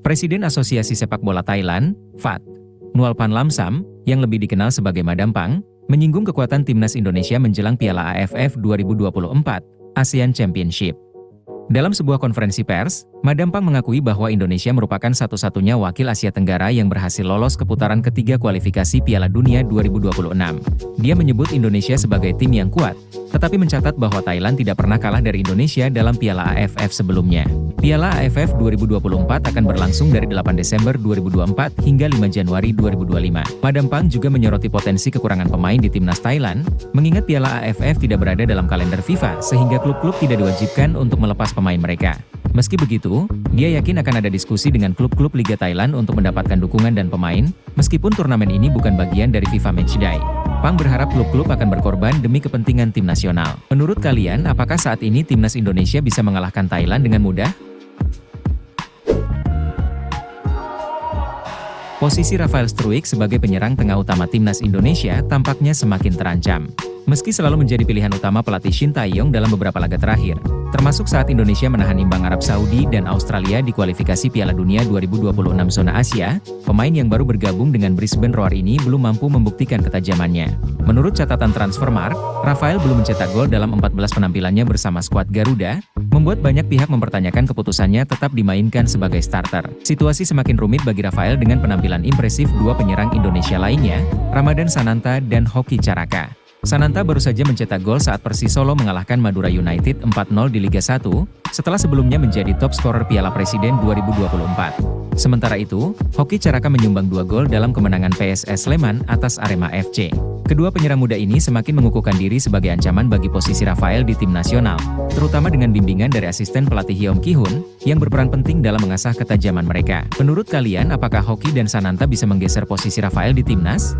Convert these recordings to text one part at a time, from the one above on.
Presiden Asosiasi Sepak Bola Thailand, FAT, Nualpan Lamsam, yang lebih dikenal sebagai Madampang, menyinggung kekuatan timnas Indonesia menjelang Piala AFF 2024, ASEAN Championship. Dalam sebuah konferensi pers, Madampang mengakui bahwa Indonesia merupakan satu-satunya wakil Asia Tenggara yang berhasil lolos ke putaran ketiga kualifikasi Piala Dunia 2026. Dia menyebut Indonesia sebagai tim yang kuat, tetapi mencatat bahwa Thailand tidak pernah kalah dari Indonesia dalam Piala AFF sebelumnya. Piala AFF 2024 akan berlangsung dari 8 Desember 2024 hingga 5 Januari 2025. Madampang juga menyoroti potensi kekurangan pemain di timnas Thailand, mengingat Piala AFF tidak berada dalam kalender FIFA sehingga klub-klub tidak diwajibkan untuk melepas pemain mereka. Meski begitu, dia yakin akan ada diskusi dengan klub-klub Liga Thailand untuk mendapatkan dukungan dan pemain, meskipun turnamen ini bukan bagian dari FIFA Matchday. Pang berharap klub-klub akan berkorban demi kepentingan tim nasional. Menurut kalian, apakah saat ini timnas Indonesia bisa mengalahkan Thailand dengan mudah? Posisi Rafael Struijk sebagai penyerang tengah utama timnas Indonesia tampaknya semakin terancam. Meski selalu menjadi pilihan utama pelatih Shin Tae-yong dalam beberapa laga terakhir, termasuk saat Indonesia menahan imbang Arab Saudi dan Australia di kualifikasi Piala Dunia 2026 zona Asia, pemain yang baru bergabung dengan Brisbane Roar ini belum mampu membuktikan ketajamannya. Menurut catatan Transfermarkt, Rafael belum mencetak gol dalam 14 penampilannya bersama skuad Garuda, membuat banyak pihak mempertanyakan keputusannya tetap dimainkan sebagai starter. Situasi semakin rumit bagi Rafael dengan penampilan impresif dua penyerang Indonesia lainnya, Ramadan Sananta dan Hoki Caraka. Sananta baru saja mencetak gol saat Persis Solo mengalahkan Madura United 4-0 di Liga 1, setelah sebelumnya menjadi top scorer Piala Presiden 2024. Sementara itu, Hoki Caraka menyumbang 2 gol dalam kemenangan PSS Sleman atas Arema FC. Kedua penyerang muda ini semakin mengukuhkan diri sebagai ancaman bagi posisi Rafael di tim nasional, terutama dengan bimbingan dari asisten pelatih Hyom Ki-hun, yang berperan penting dalam mengasah ketajaman mereka. Menurut kalian, apakah Hoki dan Sananta bisa menggeser posisi Rafael di timnas?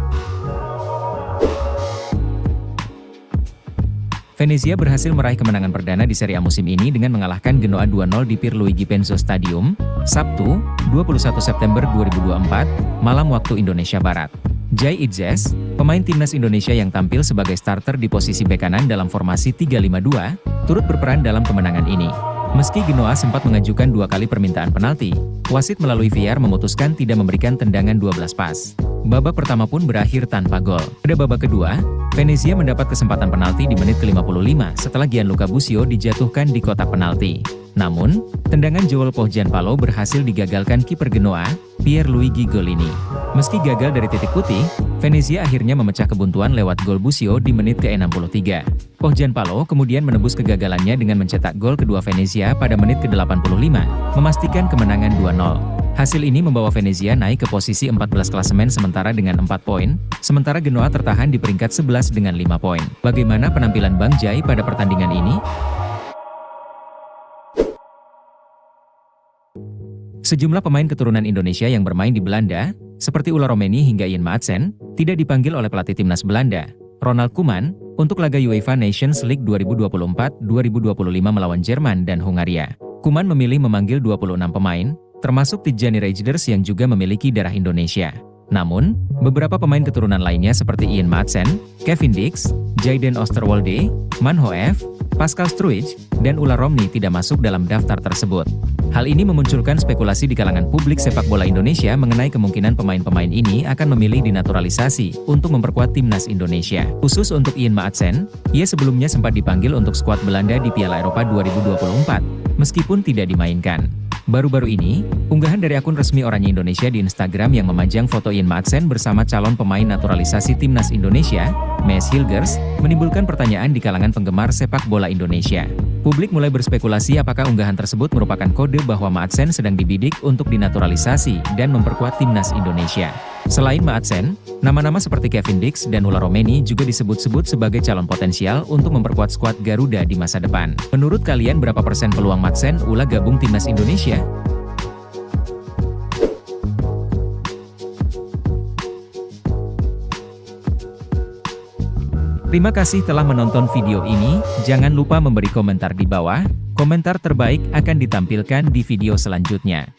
Venezia berhasil meraih kemenangan perdana di Serie A musim ini dengan mengalahkan Genoa 2-0 di Pierluigi Penzo Stadium, Sabtu, 21 September 2024, malam waktu Indonesia Barat. Jai Itzes, pemain timnas Indonesia yang tampil sebagai starter di posisi bek kanan dalam formasi 3-5-2, turut berperan dalam kemenangan ini. Meski Genoa sempat mengajukan 2 kali permintaan penalti, wasit melalui VAR memutuskan tidak memberikan tendangan 12 pas. Babak pertama pun berakhir tanpa gol. Pada babak kedua, Venezia mendapat kesempatan penalti di menit ke-55 setelah Gianluca Busio dijatuhkan di kotak penalti. Namun, tendangan Joel Pohjanpalo berhasil digagalkan kiper Genoa, Pierluigi Golini. Meski gagal dari titik putih, Venezia akhirnya memecah kebuntuan lewat gol Busio di menit ke-63. Pohjanpalo kemudian menebus kegagalannya dengan mencetak gol kedua Venezia pada menit ke-85, memastikan kemenangan 2-0. Hasil ini membawa Venezia naik ke posisi 14 klasemen sementara dengan 4 poin, sementara Genoa tertahan di peringkat 11 dengan 5 poin. Bagaimana penampilan Bang Jai pada pertandingan ini? Sejumlah pemain keturunan Indonesia yang bermain di Belanda, seperti Ulla Romeni hingga Ian Maatsen, tidak dipanggil oleh pelatih timnas Belanda, Ronald Koeman, untuk laga UEFA Nations League 2024-2025 melawan Jerman dan Hungaria. Koeman memilih memanggil 26 pemain, termasuk Tijjani Reijnders yang juga memiliki darah Indonesia. Namun, beberapa pemain keturunan lainnya seperti Ian Maatsen, Kevin Dix, Jayden Oosterwolde, Manho F, Pascal Struijk, dan Ulla Romeni tidak masuk dalam daftar tersebut. Hal ini memunculkan spekulasi di kalangan publik sepak bola Indonesia mengenai kemungkinan pemain-pemain ini akan memilih dinaturalisasi untuk memperkuat timnas Indonesia. Khusus untuk Ian Maatsen, ia sebelumnya sempat dipanggil untuk skuad Belanda di Piala Eropa 2024, meskipun tidak dimainkan. Baru-baru ini, unggahan dari akun resmi Oranye Indonesia di Instagram yang memajang foto Ian Maatsen bersama calon pemain naturalisasi timnas Indonesia, Mees Hilgers, menimbulkan pertanyaan di kalangan penggemar sepak bola Indonesia. Publik mulai berspekulasi apakah unggahan tersebut merupakan kode bahwa Maatsen sedang dibidik untuk dinaturalisasi dan memperkuat timnas Indonesia. Selain Maatsen, nama-nama seperti Kevin Dix dan Ulla Romeni juga disebut-sebut sebagai calon potensial untuk memperkuat skuad Garuda di masa depan. Menurut kalian berapa persen peluang Maatsen Ulla gabung timnas Indonesia? Terima kasih telah menonton video ini, jangan lupa memberi komentar di bawah, komentar terbaik akan ditampilkan di video selanjutnya.